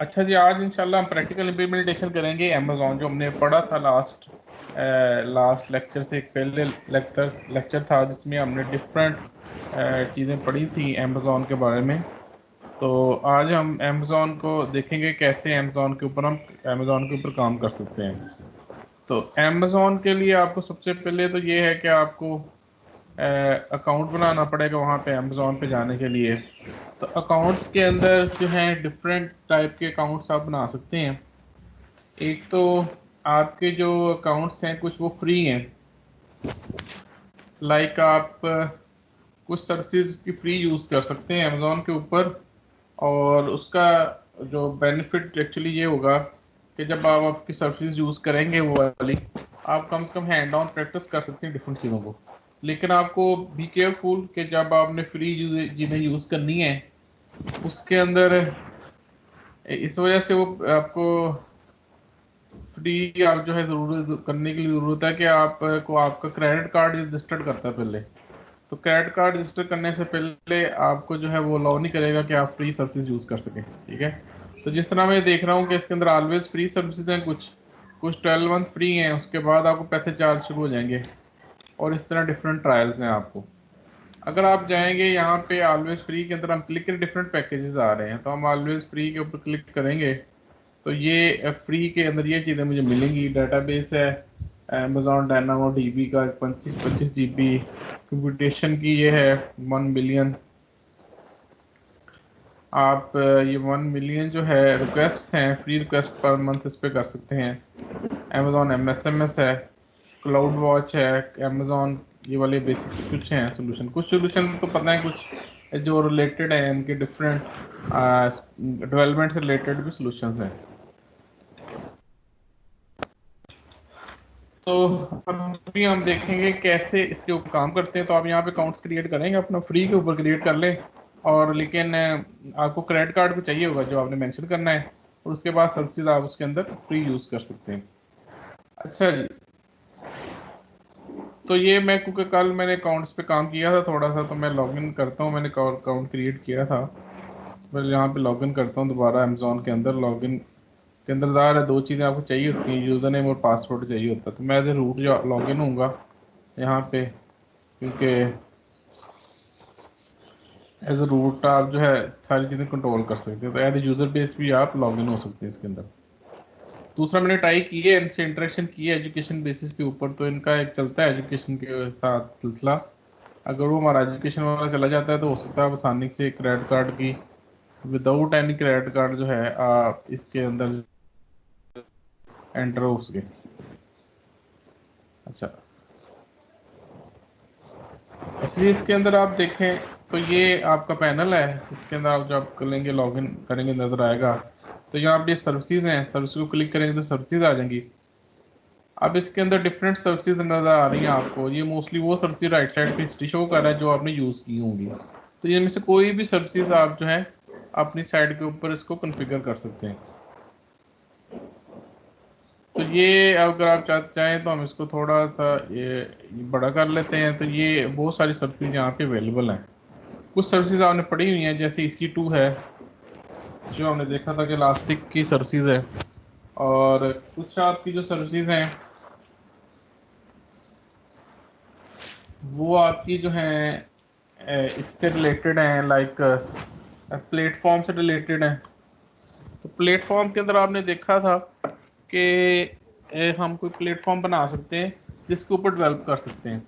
अच्छा जी, आज इंशाल्लाह हम प्रैक्टिकल इम्प्लीमेंटेशन करेंगे अमेज़ॉन, जो हमने पढ़ा था लास्ट लेक्चर से। एक पहले लेक्चर था जिसमें हमने डिफरेंट चीज़ें पढ़ी थी अमेज़ॉन के बारे में। तो आज हम अमेज़ॉन को देखेंगे कैसे अमेज़ॉन के ऊपर काम कर सकते हैं। तो अमेज़ॉन के लिए आपको सबसे पहले तो ये है कि आपको अकाउंट बनाना पड़ेगा वहाँ पे अमेज़ॉन पे जाने के लिए। तो अकाउंट्स के अंदर जो है डिफरेंट टाइप के अकाउंट्स आप बना सकते हैं। एक तो आपके जो अकाउंट्स हैं कुछ वो फ्री हैं, लाइक आप कुछ सर्विसेज की फ्री यूज़ कर सकते हैं अमेज़ॉन के ऊपर। और उसका जो बेनिफिट एक्चुअली ये होगा कि जब आप आपकी सर्विसेज यूज़ करेंगे वो वाली, आप कम से कम हैंड ऑन प्रैक्टिस कर सकते हैं डिफरेंट चीज़ों को। लेकिन आपको बी केयरफुल कि जब आपने फ्री जिन्हें यूज़ करनी है उसके अंदर इस वजह से वो आपको फ्री आप जो है ज़रूरत करने के लिए ज़रूरत है कि आपको आपका क्रेडिट कार्ड रजिस्टर्ड करता है पहले। तो क्रेडिट कार्ड रजिस्टर करने से पहले आपको जो है वो अलाउ नहीं करेगा कि आप फ्री सर्विसेज यूज़ कर सकें, ठीक है। तो जिस तरह मैं देख रहा हूँ कि इसके अंदर ऑलवेज फ्री सर्विसेज हैं, कुछ कुछ 12 मंथ फ्री हैं, उसके बाद आपको पैसे चार्ज शुरू हो जाएंगे। और इस तरह डिफरेंट ट्रायल्स हैं आपको। अगर आप जाएंगे यहाँ पे ऑलवेज फ्री के अंदर, हम क्लिक करें, डिफरेंट पैकेजेस आ रहे हैं, तो हम ऑलवेज फ्री के ऊपर क्लिक करेंगे तो ये फ्री के अंदर ये चीज़ें मुझे मिलेंगी। डाटाबेस है अमेज़ॉन डायनामो डीबी का 25 GB, कंप्यूटेशन की ये है 1 मिलियन। आप ये 1 मिलियन जो है रिक्वेस्ट हैं, फ्री रिक्वेस्ट पर मंथ इस पे कर सकते हैं। अमेज़ॉन MSMS है, क्लाउड वॉच है, अमेज़ॉन, ये वाले बेसिक्स कुछ हैं सोल्यूशन। कुछ सोल्यूशन तो पता है, कुछ जो रिलेटेड है इनके डिफरेंट डेवलपमेंट से रिलेटेड भी सोल्यूशंस हैं। तो अभी हम देखेंगे कैसे इसके ऊपर काम करते हैं। तो आप यहाँ पे अकाउंट्स क्रिएट करेंगे, अपना फ्री के ऊपर क्रिएट कर लें। और लेकिन आपको क्रेडिट कार्ड भी चाहिए होगा जो आपने मेंशन करना है, और उसके बाद सर्विसेज आप उसके अंदर फ्री यूज़ कर सकते हैं। अच्छा जी, तो ये मैं, क्योंकि कल मैंने अकाउंट्स पे काम किया था थोड़ा सा, तो मैं लॉगिन करता हूँ। मैंने अकाउंट क्रिएट किया था, मैं यहाँ पे लॉगिन करता हूँ दोबारा अमेज़ॉन के अंदर। लॉगिन के अंदर ज़ाहिर है दो चीज़ें आपको चाहिए होती हैं, यूज़र नेम और पासवर्ड चाहिए होता है। तो मैं एज ए रूट जो लॉगिन होऊंगा यहाँ पे, क्योंकि एज ए रूट आप जो है सारी चीज़ें कंट्रोल कर सकते हैं। तो एज ए यूज़र बेस भी आप लॉगिन हो सकते हैं इसके अंदर। दूसरा, मैंने ट्राई की है, इनसे इंटरेक्शन की है एजुकेशन बेसिस के ऊपर। तो इनका एक चलता है एजुकेशन के साथ सिलसिला। अगर वो हमारा एजुकेशन वाला चला जाता है तो हो सकता है आप आसानी से क्रेडिट कार्ड की, विदाउट एनी क्रेडिट कार्ड जो है आप इसके अंदर एंटर हो सके। अच्छा, इसलिए इसके अंदर आप देखें तो ये आपका पैनल है जिसके अंदर आप जब करेंगे लॉगिन करेंगे नज़र आएगा। तो यहाँ पे सर्विसेज हैं, सर्विस को क्लिक करेंगे तो सर्विसेज आ जाएंगी। अब इसके अंदर डिफरेंट सर्विसेज नज़र आ रही हैं आपको। ये मोस्टली वो सर्विसेज राइट साइड पे हिस्ट्री शो कर रहा है जो आपने यूज़ की होंगी। तो ये में से कोई भी सर्विसेज आप जो है अपनी साइड के ऊपर इसको कॉन्फ़िगर कर सकते हैं। तो ये अगर आप चाहें तो हम इसको थोड़ा सा ये बड़ा कर लेते हैं। तो ये बहुत सारी सर्विसेज यहाँ पे अवेलेबल हैं। कुछ सर्विसेज आपने पढ़ी हुई हैं, जैसे EC2 है जो हमने देखा था कि इलास्टिक की सर्विसेज है। और कुछ आपकी जो सर्विसेज हैं वो आपकी जो हैं इससे रिलेटेड हैं, लाइक प्लेटफॉर्म से रिलेटेड हैं। तो प्लेटफॉर्म के अंदर आपने देखा था कि हम कोई प्लेटफॉर्म बना सकते हैं जिसके ऊपर डेवलप कर सकते हैं।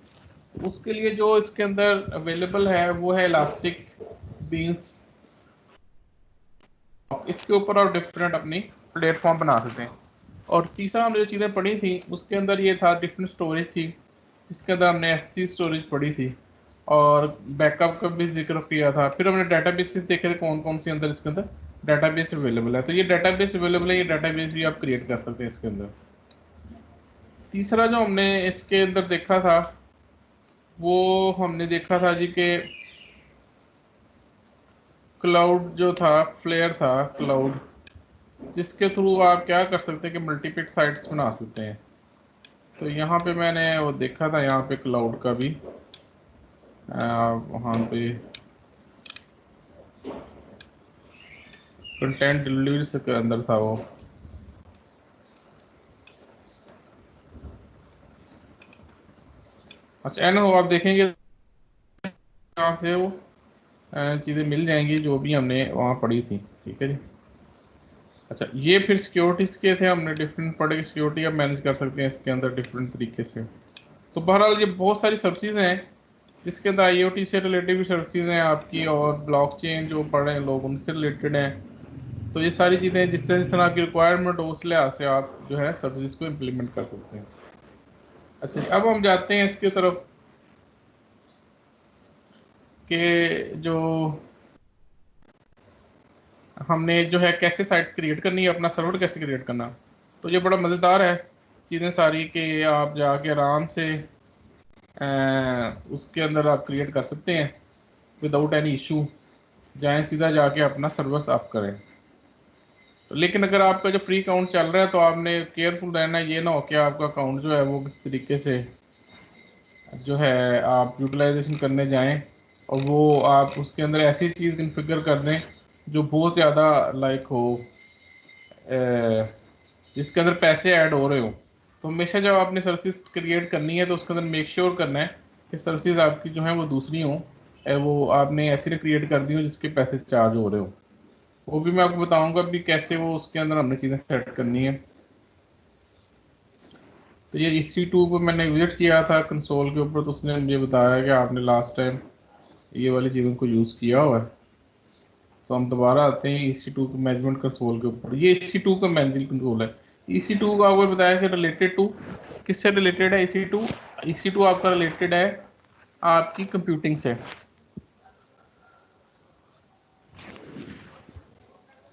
उसके लिए जो इसके अंदर अवेलेबल है वो है इलास्टिक बीन्स। इसके ऊपर आप डिफरेंट अपनी प्लेटफॉर्म बना सकते हैं। और तीसरा हमने जो चीज़ें पढ़ी थी उसके अंदर ये था, डिफरेंट स्टोरेज थी जिसके अंदर हमने S3 स्टोरेज पढ़ी थी, और बैकअप का भी जिक्र किया था। फिर हमने डाटाबेसेस देखे थे कौन कौन सी अंदर इसके अंदर डाटाबेस अवेलेबल है। तो ये डाटाबेस अवेलेबल है, ये डाटाबेस भी आप क्रिएट कर सकते हैं इसके अंदर। तीसरा जो हमने इसके अंदर देखा था वो हमने देखा था जी के क्लाउड जो था, फ्लेयर था क्लाउड, जिसके थ्रू आप क्या कर सकते हैं कि मल्टीपल साइट्स बना सकते हैं। तो यहाँ पे मैंने वो देखा था, यहाँ पे क्लाउड का भी वहाँ पे कंटेंट डिलीवरी से के अंदर था वो। अच्छा एन हो, आप देखेंगे यहाँ से वो चीज़ें मिल जाएंगी जो भी हमने वहाँ पढ़ी थी। ठीक है जी। अच्छा ये फिर सिक्योरिटीज़ के थे, हमने डिफरेंट पढ़े कि सिक्योरिटी आप मैनेज कर सकते हैं इसके अंदर डिफरेंट तरीके से। तो बहरहाल ये बहुत सारी सर्विसेज हैं जिसके अंदर आईओटी से रिलेटेड भी सर्विसेज हैं आपकी, और ब्लॉकचेन जो पढ़ रहे हैं लोग उनसे रिलेटेड हैं। तो ये सारी चीज़ें जिस तरह की रिक्वायरमेंट हो उस लिहाज से आप जो है सर्विसेज को इम्प्लीमेंट कर सकते हैं। अच्छा अब हम जाते हैं इसकी तरफ कि जो हमने जो है कैसे साइट्स क्रिएट करनी है, अपना सर्वर कैसे क्रिएट करना। तो ये बड़ा मज़ेदार है चीज़ें सारी कि आप जाके आराम से उसके अंदर आप क्रिएट कर सकते हैं विदाउट एनी इशू। जाएं सीधा जाके अपना सर्वर आप करें। तो लेकिन अगर आपका जो फ्री अकाउंट चल रहा है तो आपने केयरफुल रहना, ये ना हो कि आपका अकाउंट जो है वो किस तरीके से जो है आप यूटिलाइजेशन करने जाएं और वो आप उसके अंदर ऐसी चीज़ कन्फिगर कर दें जो बहुत ज़्यादा लाइक हो, जिसके अंदर पैसे ऐड हो रहे हो। तो हमेशा जब आपने सर्विसेज क्रिएट करनी है तो उसके अंदर मेक श्योर करना है कि सर्विसेज आपकी जो है वो दूसरी हो, वो आपने ऐसी क्रिएट कर दी हो जिसके पैसे चार्ज हो रहे हो। वो भी मैं आपको बताऊंगा भी कैसे वो उसके अंदर हमने चीज़ें सेट करनी है। तो ये EC2 को मैंने विजिट किया था कंसोल के ऊपर, तो उसने मुझे बताया कि आपने लास्ट टाइम ये वाली चीज़ों को यूज़ किया हुआ है। तो हम दोबारा आते हैं EC2 के मैनेजमेंट कंसोल के ऊपर। ये EC2 का मैनेजमेंट कंसोल है। EC2 का आपको बताया कि रिलेटेड टू किससे रिलेटेड है। EC2 आपका रिलेटेड है आपकी कंप्यूटिंग से।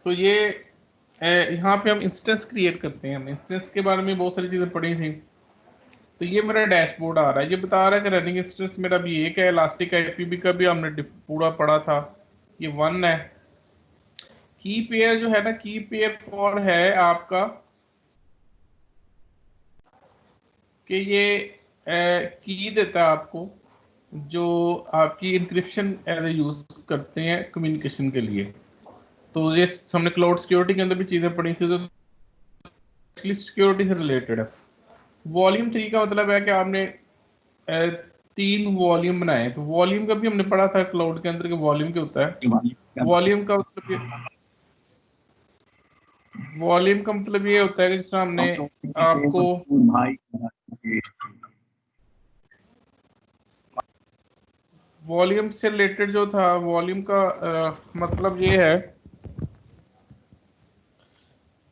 तो ये यहाँ पे हम इंस्टेंस क्रिएट करते हैं। हम इंस्टेंस के बारे में बहुत सारी चीज़ें पढ़ी थी। तो ये मेरा डैशबोर्ड आ रहा है, ये बता रहा है कि रनिंग इंस्टेंस मेरा भी एक है। इलास्टिक IPv का भी हमने पूरा पढ़ा था, ये 1 है। की पेयर जो है ना, की पेयर फॉर है आपका कि ये की देता है आपको जो आपकी इंक्रिप्शन एज ए यूज करते हैं कम्युनिकेशन के लिए। तो ये हमने क्लाउड सिक्योरिटी के अंदर भी चीज़ें पढ़ी थी, तो सिक्योरिटी से रिलेटेड है। वॉल्यूम 3 का मतलब है कि आपने 3 वॉल्यूम बनाए। तो वॉल्यूम का भी हमने पढ़ा था क्लाउड के अंदर के वॉल्यूम क्या होता है। वॉल्यूम का मतलब ये होता है कि जिस तरह हमने आपको वॉल्यूम से रिलेटेड जो था, वॉल्यूम का मतलब ये है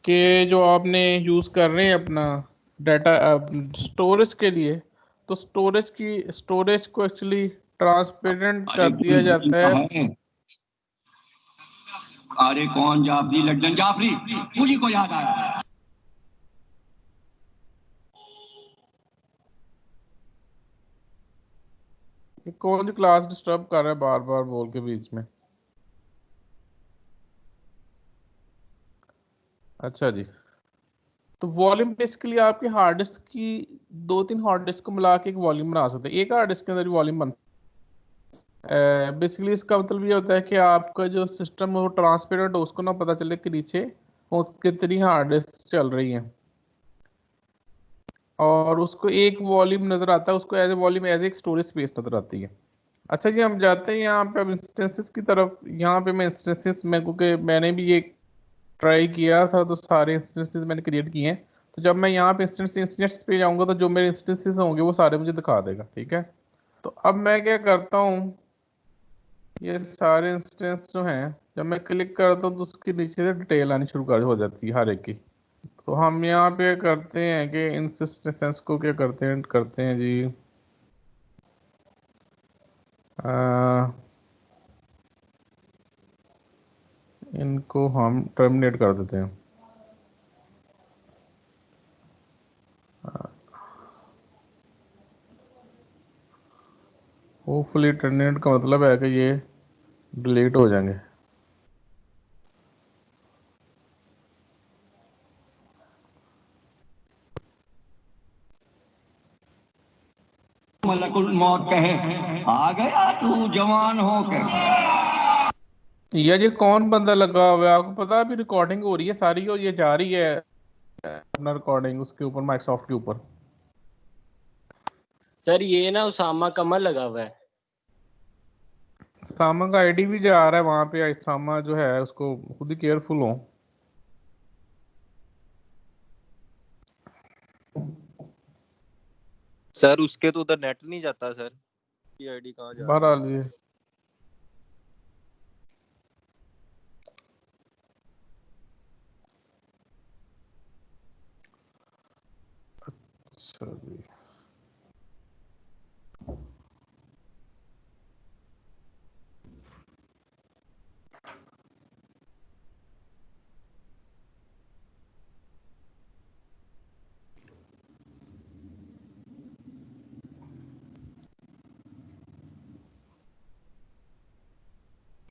कि जो आपने यूज़ कर रहे हैं अपना डाटा स्टोरेज के लिए, तो स्टोरेज को एक्चुअली ट्रांसपेरेंट कर दिया जाता है। अरे कौन जाफरी, लंदन जाफरी, मुझे को याद आया। कौन सी क्लास डिस्टर्ब कर रहा है बार बार बोल के बीच में। अच्छा जी। तो वॉल्यूम बेसिकली आपके हार्ड डिस्क की 2-3 हार्ड डिस्क को मिला के एक वॉल्यूम बना सकते हैं। एक हार्ड डिस्क के अंदर वॉल्यूम बन बेसिकली इसका मतलब ये होता है कि आपका जो सिस्टम है वो ट्रांसपेरेंट हो, उसको ना पता चले कि नीचे कितनी हार्ड डिस्क चल रही है, और उसको एक वॉल्यूम नजर आता है, उसको एज ए वॉल्यूम एज एक स्टोरेज स्पेस नजर आती है। अच्छा जी, हम जाते हैं यहाँ पे अब इंस्टेंसेस की तरफ। यहाँ पे मैं इंस्टेंसेस में, क्योंकि मैंने भी ये ट्राई किया था तो सारे इंस्टेंसेस मैंने क्रिएट किए हैं। तो जब मैं यहाँ पे इंस्टेंस पे जाऊँगा तो जो मेरे इंस्टेंसेस होंगे वो सारे मुझे दिखा देगा। ठीक है। तो अब मैं क्या करता हूँ, ये सारे इंस्टेंस जो हैं जब मैं क्लिक करता हूँ तो उसके नीचे से डिटेल आनी शुरू कर हो जाती है हर एक की। तो हम यहाँ पे करते हैं कि इंस्टेंस को क्या करते हैं जी, इनको हम टर्मिनेट कर देते हैं। होपफुली टर्मिनेट का मतलब है कि ये डिलीट हो जाएंगे। मलकुल मौत कहे आ गया तू जवान होकर। ये कौन बंदा लगा हुआ है आपको पता है? अभी रिकॉर्डिंग हो रही है सारी और ये जा रही है अपना रिकॉर्डिंग उसके ऊपर माइक्रोसॉफ्ट के ऊपर। सर ये ना उसामा कमल लगा हुआ है। सामा का आईडी भी जा रहा है वहां पे। सामा जो है उसको खुद ही केयरफुल हो। सर उसके तो उधर नेट नहीं जाता सर, ये आईडी कहाँ जा रही है? बहरहाल ये अच्छा जी।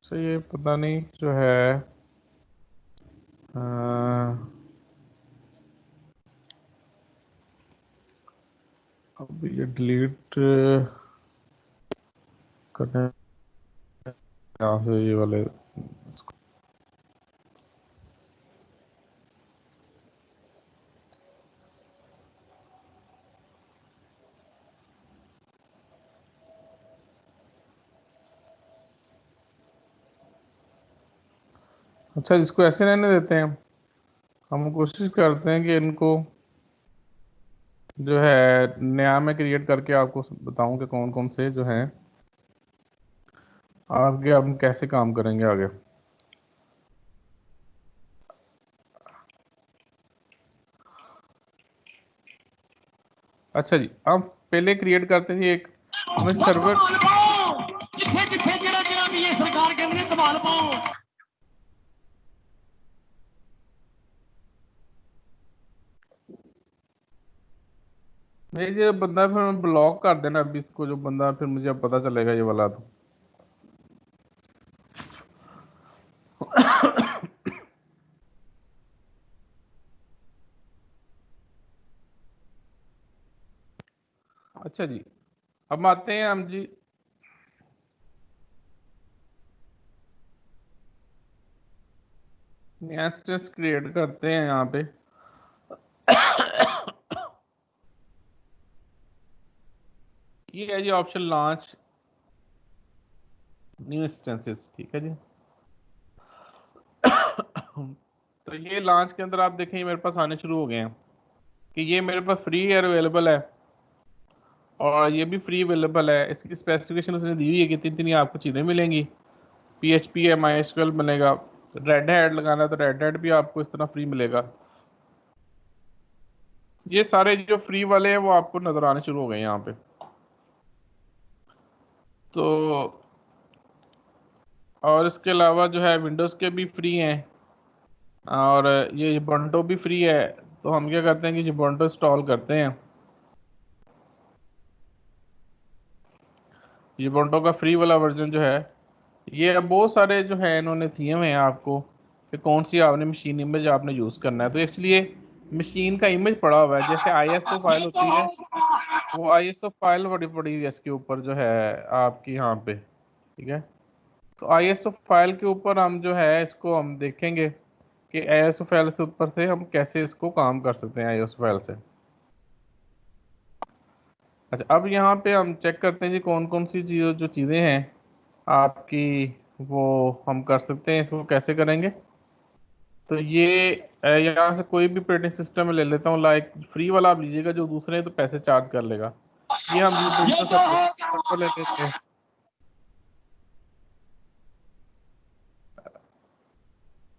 तो ये पता नहीं जो है अब ये डिलीट करने यहाँ से ये वाले अच्छा इसको ऐसे रहने देते हैं। हम कोशिश करते हैं कि इनको जो है नया में क्रिएट करके आपको बताऊं कि कौन कौन से जो हैं आगे हम कैसे काम करेंगे आगे। अच्छा जी हम पहले क्रिएट करते हैं जी एक हमें सर्वर। नहीं ये बंदा फिर ब्लॉक कर देना अभी इसको, जो बंदा फिर मुझे अब पता चलेगा ये वाला तो। अच्छा जी अब आते हैं हम जी नया इंस्टेंस क्रिएट करते हैं यहाँ पे। ये है जी ऑप्शन लॉन्च न्यू इंस्टेंसेस, ठीक है जी। तो ये लॉन्च के अंदर आप देखें ये मेरे पास आने शुरू हो गए हैं कि ये मेरे पास फ्री अवेलेबल है और ये भी फ्री अवेलेबल है। इसकी स्पेसिफिकेशन उसने दी हुई है कि इतनी इतनी आपको चीज़ें मिलेंगी। PHP है, MySQL मिलेगा, रेड हैट लगाना है तो रेड हैट भी आपको इस तरह फ्री मिलेगा। ये सारे जो फ्री वाले हैं वो आपको नजर आने शुरू हो गए यहाँ पे। तो और इसके अलावा जो है विंडोज़ के भी फ्री हैं और ये बंटो भी फ्री है। तो हम क्या करते हैं कि बंटो इंस्टॉल करते हैं। ये बंटो का फ्री वाला वर्जन जो है ये अब बहुत सारे जो है इन्होंने दिए हुए हैं आपको कि कौन सी आपने मशीन इमेज आपने यूज़ करना है। तो एक्चुअली ये मशीन का इमेज पड़ा हुआ है, जैसे ISO फाइल होती है वो ISO फाइल बड़ी पड़ी हुई है इसके ऊपर जो है आपकी यहाँ पे, ठीक है। तो ISO फाइल के ऊपर हम जो है इसको हम देखेंगे कि ISO फाइल से ऊपर से हम कैसे इसको काम कर सकते हैं ISO फाइल से। अच्छा अब यहाँ पे हम चेक करते हैं जी कौन कौन सी जो चीज़ें हैं आपकी वो हम कर सकते हैं। इसको कैसे करेंगे? तो ये यहाँ से कोई भी ऑपरेटिंग सिस्टम में ले लेता हूँ। लाइक फ्री वाला आप लीजिएगा, जो दूसरे तो पैसे चार्ज कर लेगा। ये हम यूबंटू से ले लेते हैं।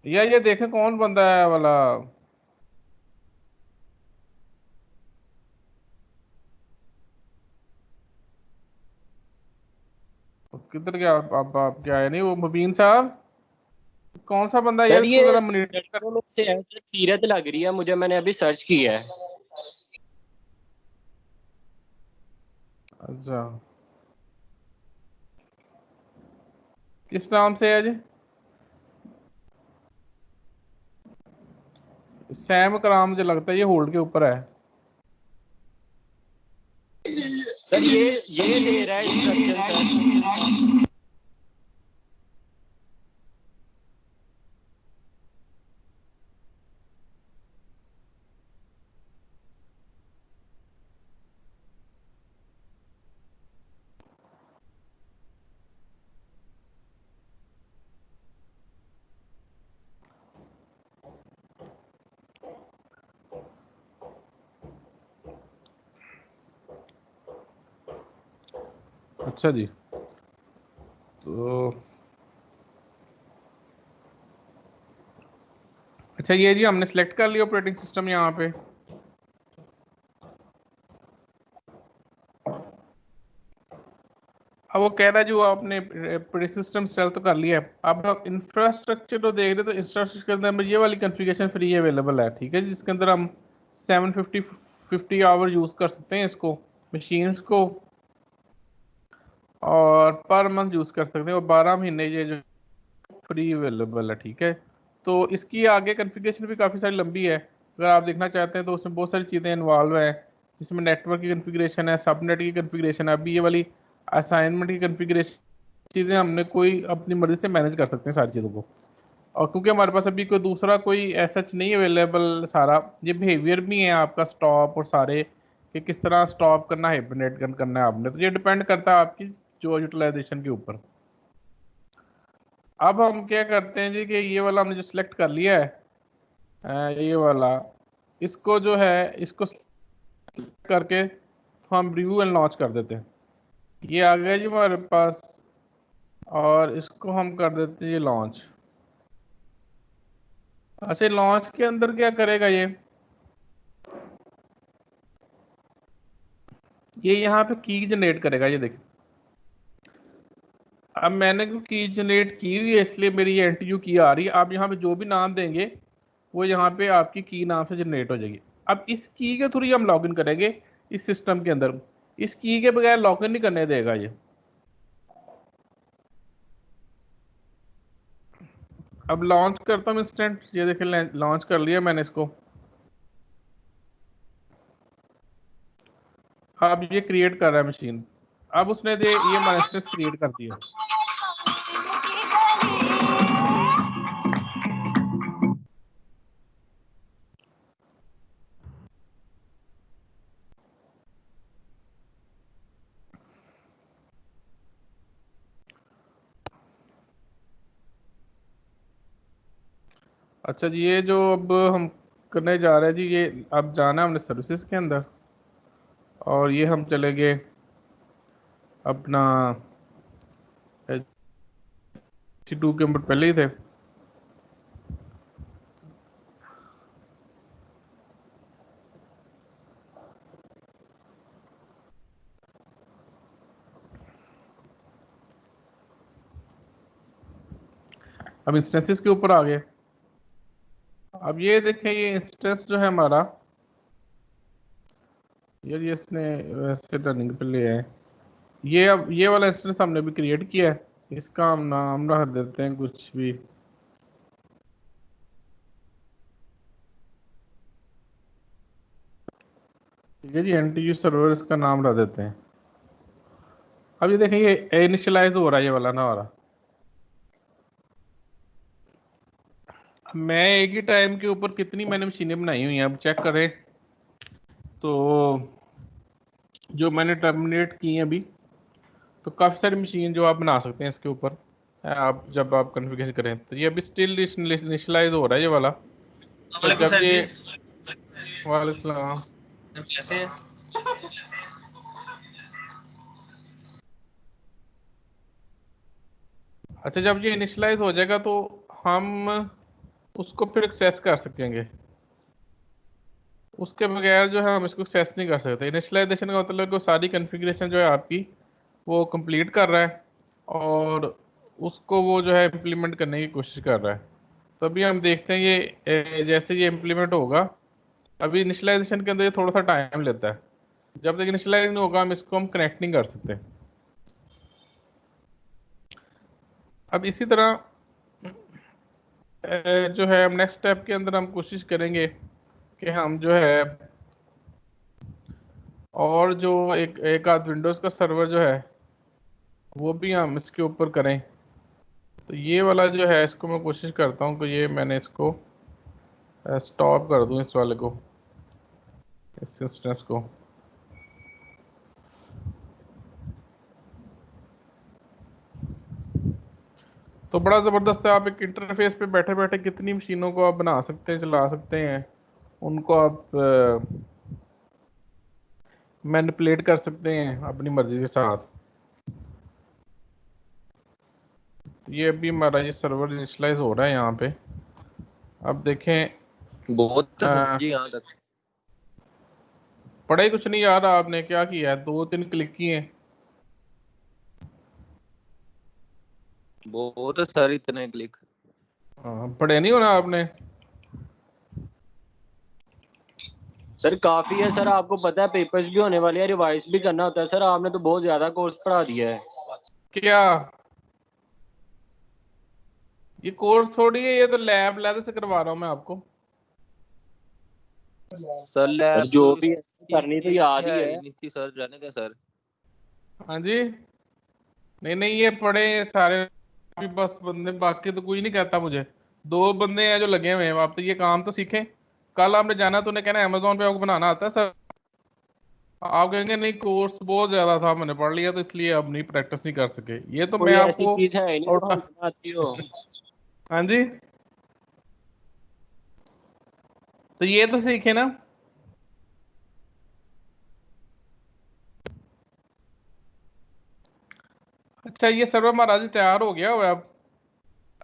या ये देखें कौन बंदा है वाला, किधर गया? आप क्या है नहीं वो मुबीन साहब, कौन सा बंदा है यार? सर इसको ये जरा मॉनिटर कर। लड़कों में से है सर, सीरत लग रही है मुझे, मैंने अभी सर्च किया है। अच्छा किस नाम से है जी? सैम कराम मुझे लगता है ये होल्ड के ऊपर है। सर ये दे रहा है इंस्ट्रक्शन सर। अच्छा जी, तो अच्छा ये जी हमने सेलेक्ट कर लिया ऑपरेटिंग सिस्टम यहाँ पे। अब वो कह रहा है जो आपने ऑपरेटिंग सिस्टम सेलेक्ट तो कर लिया है, अब आप इंफ्रास्ट्रक्चर तो देख रहे तो इंफ्रास्ट्रक्चर के अंदर ये वाली कॉन्फ़िगरेशन फ्री अवेलेबल है, ठीक है, जिसके अंदर हम 750 आवर यूज़ कर सकते हैं इसको, मशीन्स को, और पर मंथ यूज़ कर सकते हैं, और 12 महीने ये जो फ्री अवेलेबल है, ठीक है। तो इसकी आगे कॉन्फ़िगरेशन भी काफ़ी सारी लंबी है, अगर आप देखना चाहते हैं तो उसमें बहुत सारी चीज़ें इन्वॉल्व है, जिसमें नेटवर्क की कॉन्फ़िगरेशन है, सबनेट की कॉन्फ़िगरेशन है, अभी ये वाली असाइनमेंट की कॉन्फ़िगरेशन चीज़ें हमने कोई अपनी मर्ज़ी से मैनेज कर सकते हैं सारी चीज़ों को। और क्योंकि हमारे पास अभी कोई दूसरा कोई ऐसा नहीं अवेलेबल, सारा ये बिहेवियर भी है आपका स्टॉप और सारे, कि किस तरह स्टॉप करना है, हिबरनेट करना है आपने, तो ये डिपेंड करता है आपकी जो यूटिलाइजेशन के ऊपर। अब हम क्या करते हैं जी कि ये वाला हमने जो सिलेक्ट कर लिया है, ये वाला, इसको जो है इसको select करके तो हम रिव्यू एंड लॉन्च कर देते हैं। ये आ गया जी हमारे पास, और इसको हम कर देते हैं ये लॉन्च। अच्छा, लॉन्च के अंदर क्या करेगा ये यहाँ पे की जनरेट करेगा, ये देखिए। अब मैंने की जनरेट की हुई है इसलिए मेरी ये एनटीयू की आ रही है। आप यहाँ पे जो भी नाम देंगे वो यहाँ पे आपकी की नाम से जनरेट हो जाएगी। अब इस की के थ्रू हम लॉगिन करेंगे इस सिस्टम के अंदर, इस की के बगैर लॉगिन नहीं करने देगा ये। अब लॉन्च करता हूँ इंस्टेंट, ये देखिए लॉन्च कर लिया मैंने इसको। अब ये क्रिएट कर रहा है मशीन, अब उसने ये हमारा इंस्टेंस क्रिएट कर दिया। अच्छा जी, ये जो अब हम करने जा रहे हैं जी, ये अब जाना है हमने सर्विसेज के अंदर, और ये हम चले गए अपना H2 के ऊपर पहले ही थे। अब इंस्टेंसेस के ऊपर आ गए। अब ये देखें, ये इंस्टेंस जो है हमारा, ये इसने वैसे रनिंग पे ले है, ये अब ये वाला इंस्टेंस हमने भी क्रिएट किया है, इसका हम नाम रख देते हैं कुछ भी, ठीक है जी, एनटीयू सर्वर इसका नाम रख देते हैं। अब ये देखें, ये इनिशियलाइज हो रहा है ये वाला ना हमारा। मैं एक ही टाइम के ऊपर कितनी मैंने मशीनें बनाई हुई हैं, अब चेक करें तो जो मैंने टर्मिनेट की हैं अभी, तो काफ़ी सारी मशीन जो आप बना सकते हैं इसके ऊपर, आप जब आप कॉन्फ़िगरेशन करें तो ये अभी स्टिल इनिशियलाइज हो रहा है ये वाला। तो जब सर ये जी, वालेकुम सलाम, कैसे हैं? अच्छा जब ये इनिशियलाइज हो जाएगा तो हम उसको फिर एक्सेस कर सकेंगे, उसके बगैर जो है हम इसको एक्सेस नहीं कर सकते। इनिशियलाइजेशन का मतलब कि सारी कॉन्फ़िगरेशन जो है आपकी वो कंप्लीट कर रहा है, और उसको वो जो है इम्प्लीमेंट करने की कोशिश कर रहा है। तो अभी हम देखते हैं ये जैसे ये इम्प्लीमेंट होगा, अभी इनिशियलाइजेशन के अंदर ये थोड़ा सा टाइम लेता है, जब तक इनिशियलाइज नहीं होगा हम इसको हम कनेक्ट नहीं कर सकते। अब इसी तरह जो है हम नेक्स्ट स्टेप के अंदर हम कोशिश करेंगे कि हम जो है और जो एक आध विंडोज़ का सर्वर जो है वो भी हम इसके ऊपर करें। तो ये वाला जो है इसको मैं कोशिश करता हूँ कि ये मैंने इसको स्टॉप कर दूँ, इस वाले को, इस इंस्टेंस को। तो बड़ा ज़बरदस्त है, आप एक इंटरफेस पे बैठे बैठे कितनी मशीनों को आप बना सकते हैं, चला सकते हैं, उनको आप मैनिपुलेट कर सकते हैं अपनी मर्जी के साथ। तो ये अभी हमारा ये सर्वर इनिशियलाइज हो रहा है यहाँ पे। अब देखें बहुत तो आ, समझी यहाँ तक। पढ़े कुछ नहीं यार, आपने क्या किया है, 2-3 क्लिक किए। बहुत सर इतने क्लिक। हाँ, पढ़े नहीं होना आपने। सर काफी है सर, आपको पता है पेपर्स भी होने वाले हैं, रिवाइज भी करना होता है सर, आपने तो बहुत ज्यादा कोर्स पढ़ा दिया है। क्या ये कोर्स थोड़ी है, ये तो लैब लैब से करवा रहा हूँ मैं आपको। सर सर लैब जो तो भी है करनी तो याद ही है है। ही नहीं थी सर, रहने का सर। हाँ जी, नहीं नहीं ये पढ़े ये सारे भी बस बंदे, बाकी तो कोई नहीं कहता मुझे। 2 बंदे हैं जो लगे हुए हैं, आप तो ये काम तो सीखें। कल आपने जाना तो उन्हें कहना अमेजोन पे आपको बनाना आता है सर, आप कहेंगे नहीं कोर्स बहुत ज्यादा था मैंने पढ़ लिया तो इसलिए अब नहीं प्रैक्टिस नहीं कर सके। ये तो मैं कोई ऐसी आपको चीज है ही नहीं जो और हम बनाती हो। हाँ जी, तो ये तो सीखे ना। अच्छा ये सर्वर महाराज जी तैयार हो गया हुआ है अब,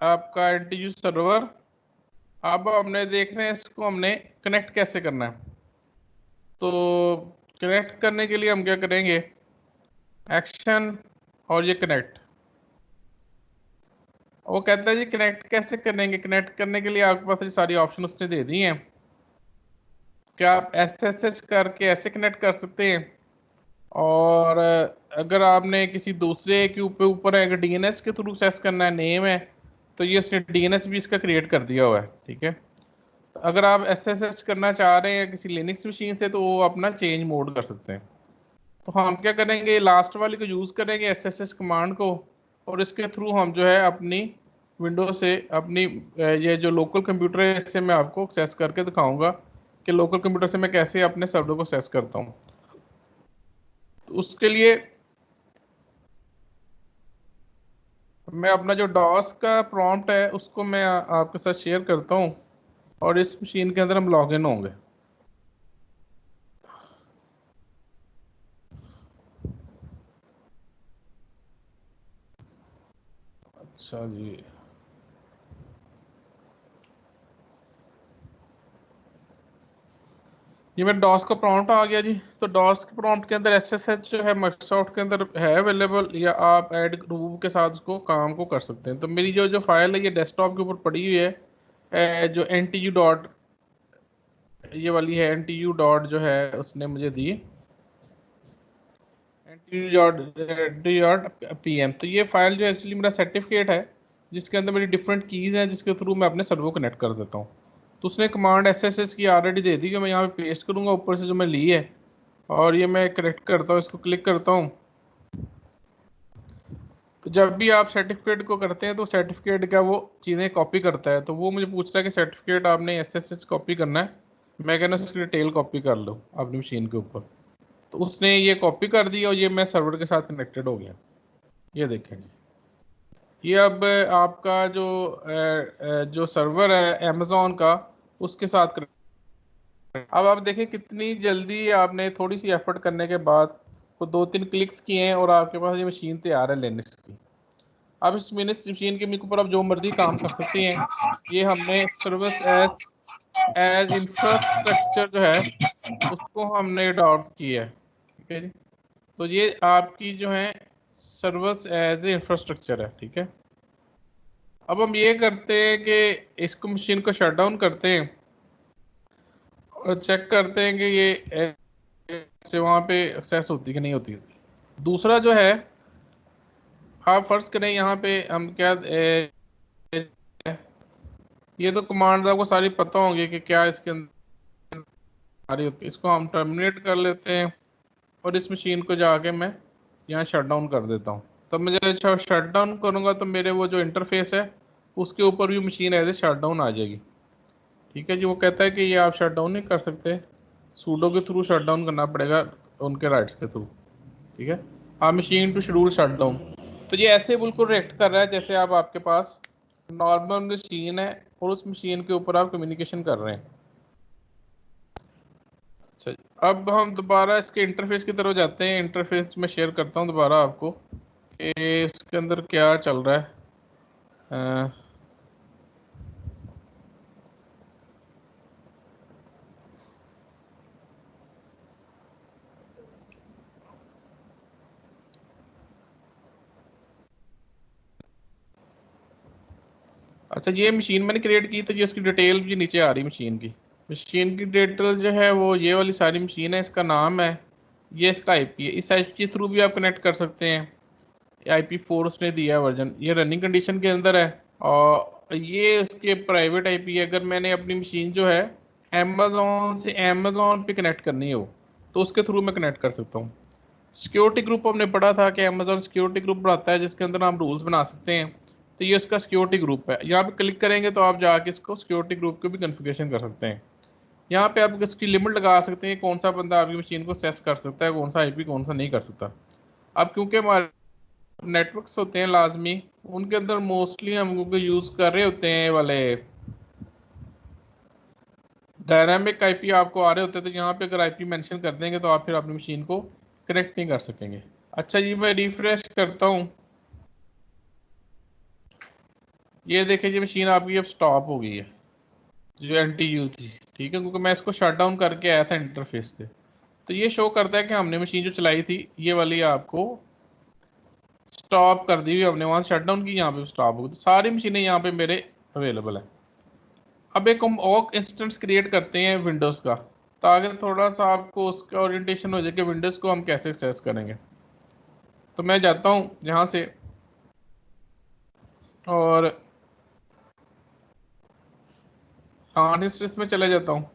आपका एंटीयू सर्वर। अब हमने देख रहे हैं इसको हमने कनेक्ट कैसे करना है। तो कनेक्ट करने के लिए हम क्या करेंगे, एक्शन और ये कनेक्ट। वो कहता है जी कनेक्ट कैसे करेंगे, कनेक्ट करने के लिए आपके पास ये सारी ऑप्शन उसने दे दी हैं। क्या आप SSH करके ऐसे कनेक्ट कर सकते हैं, और अगर आपने किसी दूसरे के ऊपर अगर DNS के थ्रू एक्सेस करना है, नेम है, तो ये उसने DNS भी इसका क्रिएट कर दिया हुआ है, ठीक है। तो अगर आप SSH करना चाह रहे हैं किसी लिनक्स मशीन से तो वो अपना चेंज मोड कर सकते हैं। तो हम क्या करेंगे, लास्ट वाली को यूज़ करेंगे SSH कमांड को, और इसके थ्रू हम जो है अपनी विंडो से अपनी ये जो लोकल कंप्यूटर है इससे मैं आपको एक्सेस करके दिखाऊंगा कि लोकल कंप्यूटर से मैं कैसे अपने सर्वर को एक्सेस करता हूँ। तो उसके लिए मैं अपना जो डॉस का प्रॉम्प्ट है उसको मैं आपके साथ शेयर करता हूँ, और इस मशीन के अंदर हम लॉग इन होंगे। अच्छा जी, ये मेरा डॉस का प्रॉम्प्ट आ गया जी। तो डॉस के प्रॉम्प्ट के अंदर SSH जो है माइक्रोसॉफ्ट के अंदर है अवेलेबल, या आप ऐड ग्रुप के साथ उसको काम को कर सकते हैं। तो मेरी जो जो फाइल है ये डेस्कटॉप के ऊपर पड़ी हुई है, जो NTU डॉट ये वाली है, NTU डॉट जो है उसने मुझे दी, NTU.pm। तो ये फाइल जो एक्चुअली मेरा सर्टिफिकेट है जिसके अंदर मेरी डिफरेंट कीज़ हैं जिसके थ्रू मैं अपने सर्वर को कनेक्ट कर देता हूँ। तो उसने कमांड SSH की ऑलरेडी दे दी कि मैं यहाँ पे पेस्ट करूँगा ऊपर से जो मैं ली है, और ये मैं कनेक्ट करता हूँ, इसको क्लिक करता हूँ। तो जब भी आप सर्टिफिकेट को करते हैं तो सर्टिफिकेट का वो चीज़ें कॉपी करता है, तो वो मुझे पूछता है कि सर्टिफिकेट आपने SSH कॉपी करना है। मैं कहना उसकी डिटेल कॉपी कर लो अपनी मशीन के ऊपर। तो उसने ये कॉपी कर दी और ये मैं सर्वर के साथ कनेक्टेड हो गया। ये देखें जी, ये अब आपका जो सर्वर है अमेजोन का उसके साथ अब आप देखें कितनी जल्दी आपने थोड़ी सी एफर्ट करने के बाद को 2-3 क्लिक्स किए हैं और आपके पास ये मशीन तैयार है लिनक्स की। अब इस मशीन के ऊपर आप जो मर्जी काम कर सकते हैं। ये हमने सर्विस एज इंफ्रास्ट्रक्चर जो है उसको हमने अडॉप्ट किया है, ठीक है जी। तो ये आपकी जो है सर्विस एज इंफ्रास्ट्रक्चर है, ठीक है। अब हम ये करते हैं कि इसको मशीन को शट डाउन करते हैं और चेक करते हैं कि ये से वहाँ पे एक्सेस होती है कि नहीं होती। दूसरा जो है, आप फर्ज करें यहाँ पे हम क्या ये तो कमांड आपको सारी पता होंगी कि क्या इसके अंदर आ रही होती है। इसको हम टर्मिनेट कर लेते हैं और इस मशीन को जाके मैं यहाँ शट डाउन कर देता हूँ। तब मैं जब शट डाउन करूँगा तो मेरे वो जो इंटरफेस है उसके ऊपर भी machine as a shut down आ जाएगी, ठीक है जी। वो कहता है कि ये आप शट डाउन नहीं कर सकते, सूडो के थ्रू शट डाउन करना पड़ेगा उनके राइट्स के थ्रू, ठीक है। आप machine to schedule shut down, तो ये ऐसे बिल्कुल रिएक्ट कर रहा है जैसे आप आपके पास नॉर्मल मशीन है और उस मशीन के ऊपर आप कम्युनिकेशन कर रहे हैं। अच्छा, अब हम दोबारा इसके इंटरफेस की तरफ जाते हैं। इंटरफेस में शेयर करता हूँ दोबारा आपको कि इसके अंदर क्या चल रहा है। अच्छा, ये मशीन मैंने क्रिएट की तो ये इसकी डिटेल भी नीचे आ रही मशीन की। मशीन की डिटेल जो है वो ये वाली सारी मशीन है, इसका नाम है, ये इसका आईपी है। इस आईपी के थ्रू भी आप कनेक्ट कर सकते हैं। IP4 उसने दिया है वर्जन, ये रनिंग कंडीशन के अंदर है और ये उसके प्राइवेट आईपी है। अगर मैंने अपनी मशीन जो है अमेजोन से अमेजोन पे कनेक्ट करनी हो तो उसके थ्रू मैं कनेक्ट कर सकता हूँ। सिक्योरिटी ग्रुप हमने पढ़ा था कि अमेजोन सिक्योरिटी ग्रुप बनाता है जिसके अंदर हम रूल्स बना सकते हैं। तो ये उसका सिक्योरिटी ग्रुप है। यहाँ पे क्लिक करेंगे तो आप जाके इसको सिक्योरिटी ग्रुप को भी कॉन्फ़िगरेशन कर सकते हैं। यहाँ पे आप इसकी लिमिट लगा सकते हैं, कौन सा बंदा आपकी मशीन को सेस कर सकता है, कौन सा आईपी कौन सा नहीं कर सकता। अब क्योंकि हमारे नेटवर्क्स होते हैं लाजमी, उनके अंदर मोस्टली हम उनको यूज़ कर रहे होते हैं वाले डायनामिक आईपी आपको आ रहे होते हैं। तो यहाँ पे अगर आईपी मेंशन कर देंगे तो आप फिर अपनी मशीन को कनेक्ट नहीं कर सकेंगे। अच्छा जी, मैं रिफ्रेश करता हूँ, ये देखिए जी मशीन आपकी अब स्टॉप हो गई है जो NTU थी, ठीक है, क्योंकि मैं इसको शट डाउन करके आया था इंटरफेस से। तो ये शो करता है कि हमने मशीन जो चलाई थी ये वाली आपको स्टॉप कर दी हुई, हमने वहाँ से शट डाउन की, यहाँ पे स्टॉप हो गई। तो सारी मशीनें यहाँ पे मेरे अवेलेबल है। अब एक हम ऑक इंस्टेंस क्रिएट करते हैं विंडोज़ का, ताकि थोड़ा सा आपको उसका ओरिएंटेशन हो जाए कि विंडोज़ को हम कैसे एक्सेस करेंगे। तो मैं जाता हूँ यहाँ से और ऑन इंस्टेंस में चले जाता हूँ।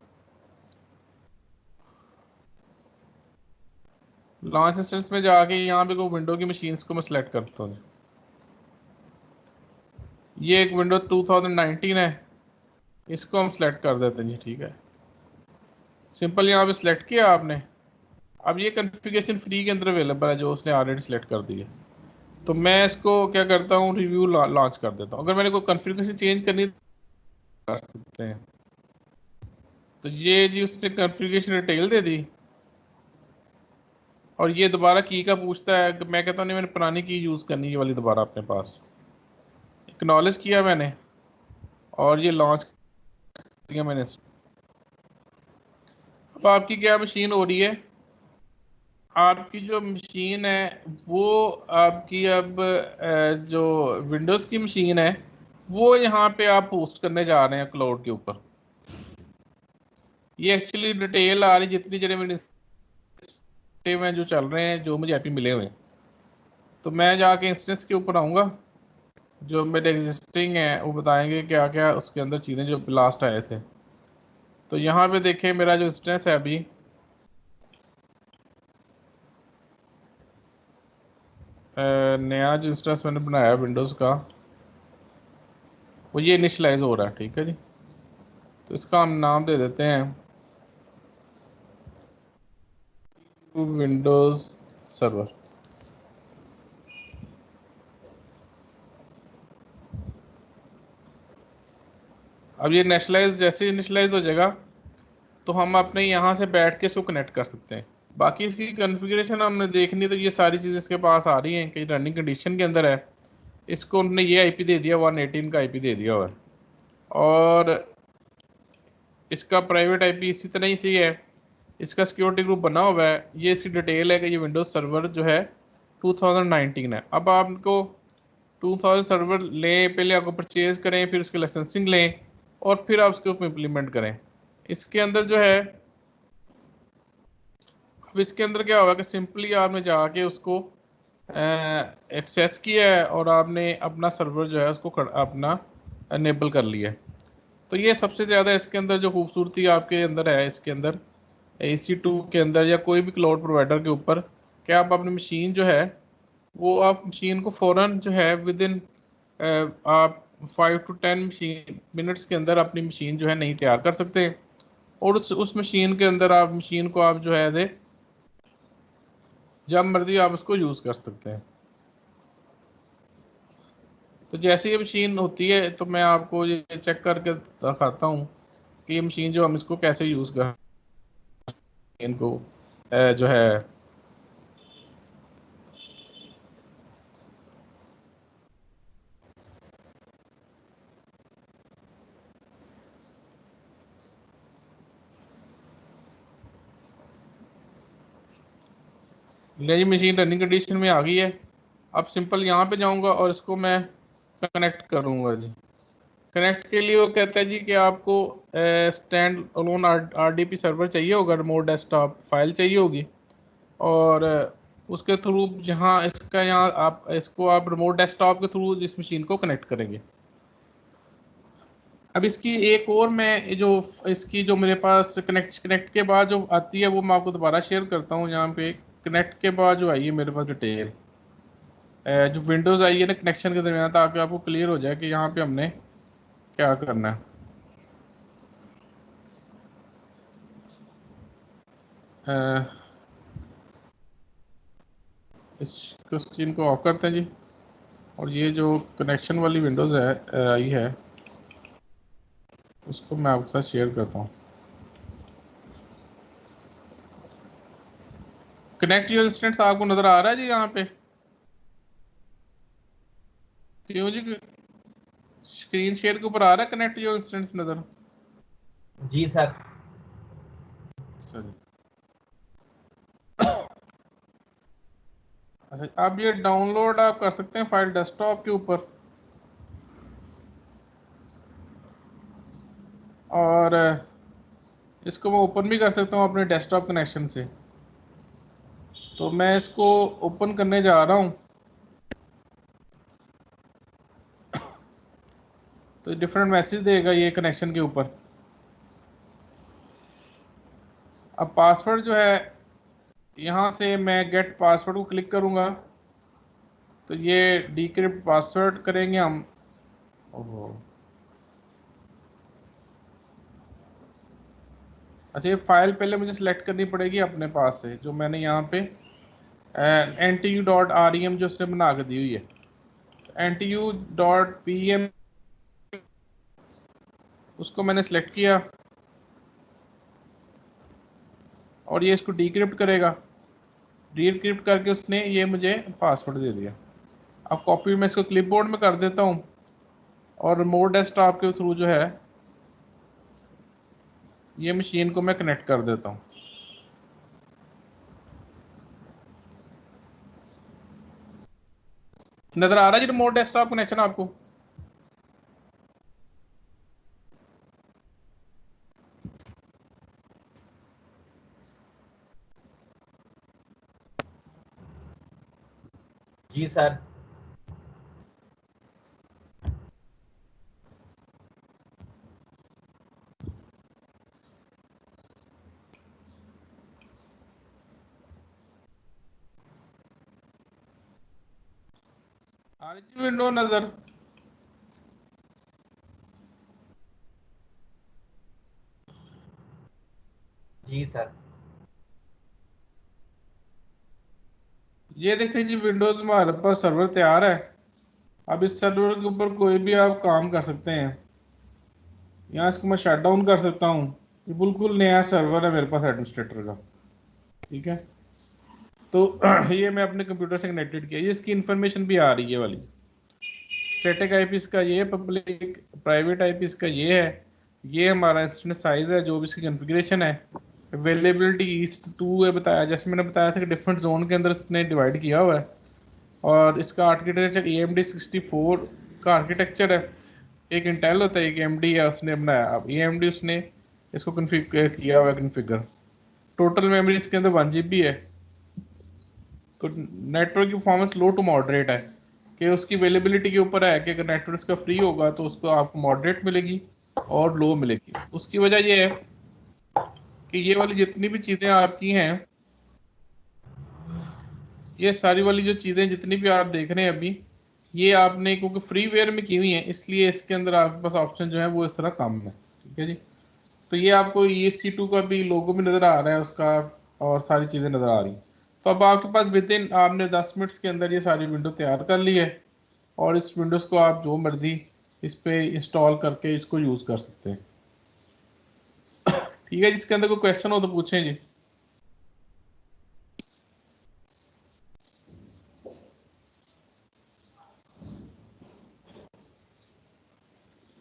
लॉन्च इंस्टेंस में जाके यहाँ पे को विंडो की मशीन्स को मैं सेलेक्ट करता हूँ। ये एक विंडो 2019 है, इसको हम सेलेक्ट कर देते हैं जी, ठीक है। सिंपल यहाँ पे सेलेक्ट किया आपने। अब ये कॉन्फ़िगरेशन फ्री के अंदर अवेलेबल है जो उसने ऑलरेडी सेलेक्ट कर दी है। तो मैं इसको क्या करता हूँ, रिव्यू लॉन्च कर देता हूँ। अगर मैंने कोई कॉन्फ़िगरेशन चेंज करनी कर सकते हैं। तो ये जी उसने कॉन्फ़िगरेशन डिटेल दे दी और ये दोबारा की का पूछता है। मैं कहता हूँ नहीं, मैंने पुरानी की यूज़ करनी है, ये वाली दोबारा अपने पास। एक्नॉलेज किया मैंने और ये लॉन्च किया मैंने। अब आपकी क्या मशीन हो रही है, आपकी जो मशीन है वो आपकी अब जो विंडोज़ की मशीन है वो यहाँ पे आप पोस्ट करने जा रहे हैं क्लाउड के ऊपर। ये एक्चुअली डिटेल आ रही जितनी जगह मेरे में जो चल रहे हैं, जो मुझे आईपी मिले हुए हैं। तो मैं जाके इंस्टेंस के ऊपर आऊँगा, जो मेरे एग्जिस्टिंग है वो बताएंगे क्या क्या उसके अंदर चीज़ें जो लास्ट आए थे। तो यहाँ पे देखें मेरा जो इंस्टेंस है अभी, नया जो इंस्टेंस मैंने बनाया विंडोज़ का वो ये इनिशलाइज हो रहा है, ठीक है जी। तो इसका हम नाम दे देते हैं विंडोज़ सर्वर। अब ये नेशनलाइज जैसे इनिशलाइज हो जाएगा तो हम अपने यहाँ से बैठ के इसको कनेक्ट कर सकते हैं। बाकी इसकी कॉन्फ़िगरेशन हमने देखनी तो ये सारी चीज़ें इसके पास आ रही हैं कि रनिंग कंडीशन के अंदर है। इसको उन्होंने ये आईपी दे दिया, 118 का आईपी दे दिया हुआ है और इसका प्राइवेट आईपी इसी तरह ही से है। इसका सिक्योरिटी ग्रुप बना हुआ है। ये इसकी डिटेल है कि ये विंडोज़ सर्वर जो है 2019 है। अब आपको 2000 सर्वर लें, पहले आपको परचेज़ करें, फिर उसकी लाइसेंसिंग लें और फिर आप उसके ऊपर इम्प्लीमेंट करें। इसके अंदर जो है, अब इसके अंदर क्या होगा कि सिंपली आपने जाके उसको एक्सेस किया है और आपने अपना सर्वर जो है उसको अपना अनेबल कर लिया है। तो ये सबसे ज़्यादा इसके अंदर जो खूबसूरती आपके अंदर है, इसके अंदर EC2 के अंदर या कोई भी क्लाउड प्रोवाइडर के ऊपर, कि आप अपनी मशीन जो है वो आप मशीन को फ़ौरन जो है विद इन आप 5 to 10 मिनट्स के अंदर अपनी मशीन जो है नहीं तैयार कर सकते हैं और उस मशीन के अंदर आप मशीन को आप जो है दे जब मर्जी आप उसको यूज़ कर सकते हैं। तो जैसे ये मशीन होती है तो मैं आपको ये चेक करके दिखाता हूँ कि ये मशीन जो हम इसको कैसे यूज़ कर इनको जो है मेरी मशीन रनिंग कंडीशन में आ गई है। अब सिंपल यहाँ पे जाऊँगा और इसको मैं कनेक्ट करूँगा जी। कनेक्ट के लिए वो कहता है जी कि आपको स्टैंड अलोन RDP सर्वर चाहिए होगा, रिमोट डेस्कटॉप फाइल चाहिए होगी, और उसके थ्रू जहाँ इसका यहाँ आप इसको आप रिमोट डेस्कटॉप के थ्रू इस मशीन को कनेक्ट करेंगे। अब इसकी एक और मैं जो इसकी जो मेरे पास कनेक्ट के बाद जो आती है वो मैं आपको दोबारा शेयर करता हूँ। यहाँ पे कनेक्ट के बाद जो आई है मेरे पास डिटेल जो विंडोज़ आई है ना कनेक्शन के दरमियान, ताकि आपको क्लियर हो जाए कि यहाँ पे हमने क्या करना है। इस स्क्रीन को ऑफ करते हैं जी, और ये जो कनेक्शन वाली विंडोज़ है आई है उसको मैं आपके साथ शेयर करता हूँ। कनेक्ट योर इंस्टेंस आपको नज़र आ रहा है जी यहाँ पे? क्यों जी, स्क्रीन शेयर के ऊपर आ रहा है कनेक्ट योर इंस्टेंस नज़र? जी सर। अच्छा जी। अच्छा, अब ये डाउनलोड आप कर सकते हैं फाइल डेस्कटॉप के ऊपर, और इसको मैं ओपन भी कर सकता हूँ अपने डेस्कटॉप कनेक्शन से। तो मैं इसको ओपन करने जा रहा हूँ। तो डिफरेंट मैसेज देगा ये कनेक्शन के ऊपर। अब पासवर्ड जो है, यहाँ से मैं गेट पासवर्ड को क्लिक करूँगा तो ये डिक्रिप्ट पासवर्ड करेंगे हम। ओहो, अच्छा, ये फाइल पहले मुझे सिलेक्ट करनी पड़ेगी अपने पास से, जो मैंने यहाँ पे NTU.REM जो उसने बना के दी हुई है। NTU.PM उसको मैंने सिलेक्ट किया और ये इसको डिक्रिप्ट करेगा। डिक्रिप्ट करके उसने ये मुझे पासवर्ड दे दिया। अब कॉपी मैं इसको क्लिपबोर्ड में कर देता हूँ और रिमोट डेस्कटॉप के थ्रू जो है ये मशीन को मैं कनेक्ट कर देता हूँ। नज़र आ रहा है जी रिमोट डेस्कटॉप कनेक्शन आपको? जी सर। आ रही जी विंडो नज़र? जी सर। ये देखें जी विंडोज़ में हमारे पास सर्वर तैयार है। अब इस सर्वर के ऊपर कोई भी आप काम कर सकते हैं। यहाँ इसको मैं शट डाउन कर सकता हूँ। ये बिल्कुल नया सर्वर है मेरे पास एडमिनिस्ट्रेटर का, ठीक है। तो ये मैं अपने कंप्यूटर से कनेक्टेड किया, ये इसकी इंफॉर्मेशन भी आ रही है वाली। स्टैटिक IP इसका ये है, पब्लिक प्राइवेट IP इसका ये है, ये हमारा इंस्टेंस साइज है, जो भी इसकी कॉन्फ़िगरेशन है। अवेलेबिलिटी ईस्ट 2 है बताया, जैसे मैंने बताया था कि डिफरेंट जोन के अंदर इसने डिवाइड किया हुआ है। और इसका आर्किटेक्चर AMD 64 का आर्किटेक्चर है। एक इंटेल होता है, एक AMD है, उसने बनाया। अब AMD उसने इसको कन्फिगर किया हुआ है कन्फिगर। टोटल मेमोरी इसके अंदर 1 GB है। तो नेटवर्क की परफॉर्मेंस लो टू मॉडरेट है, कि उसकी अवेलेबिलिटी के ऊपर है कि अगर नेटवर्क इसका फ्री होगा तो उसको आपको मॉडरेट मिलेगी और लो मिलेगी। उसकी वजह ये है कि ये वाली जितनी भी चीज़ें आपकी हैं, ये सारी वाली जो चीज़ें जितनी भी आप देख रहे हैं अभी, ये आपने क्योंकि फ्रीवेयर में की हुई हैं, इसलिए इसके अंदर आपके पास ऑप्शन जो है वो इस तरह कम है, ठीक है जी। तो ये आपको ESC2 का भी लोगो भी नज़र आ रहा है उसका, और सारी चीज़ें नज़र आ रही हैं। तो अब आपके पास विद इन आपने 10 मिनट्स के अंदर ये सारी विंडो तैयार कर ली है, और इस विंडोज़ को आप जो मर्जी इस पे इंस्टॉल करके इसको यूज़ कर सकते हैं, ठीक है। जिसके अंदर कोई क्वेश्चन हो तो पूछें जी।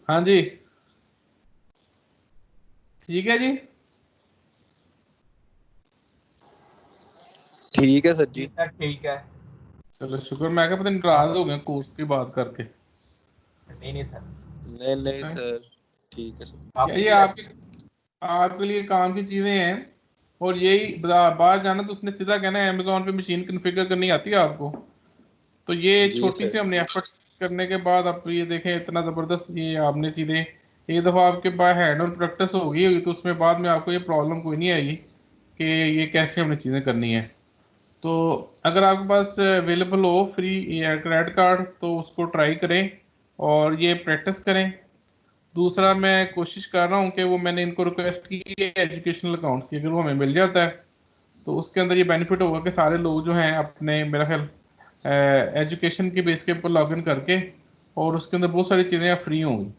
हाँ जी, ठीक है जी। ठीक ठीक है सर जी जी। सर ठीक है। चलो शुक्र, मैं क्या पता नाराज हो गए कोर्स की बात करके। नहीं नहीं सर, नहीं नहीं अच्छा। सर, ठीक है सर। आपकी ये भी आपके आपके लिए काम की चीजें हैं। और यही बाहर जाना तो उसने सीधा कहना है अमेजोन पे मशीन कॉन्फ़िगर करनी आती है आपको। तो ये जी छोटी सी सर। हमने एफर्ट्स करने के बाद आप ये देखें इतना ज़बरदस्त ये आपने चीज़ें एक दफ़ा आपके पास हैंड और प्रैक्टिस हो गई होगी तो उसमें बाद में आपको ये प्रॉब्लम कोई नहीं आएगी कि ये कैसे हमने चीज़ें करनी है। तो अगर आपके पास अवेलेबल हो फ्री क्रेडिट कार्ड तो उसको ट्राई करें और ये प्रैक्टिस करें। दूसरा मैं कोशिश कर रहा हूँ कि वो मैंने इनको रिक्वेस्ट की है एजुकेशनल अकाउंट की, अगर वो हमें मिल जाता है तो उसके अंदर ये बेनिफिट होगा कि सारे लोग जो हैं अपने मेरा ख्याल एजुकेशन की बेस के ऊपर लॉगिन करके और उसके अंदर बहुत सारी चीज़ें फ्री होंगी।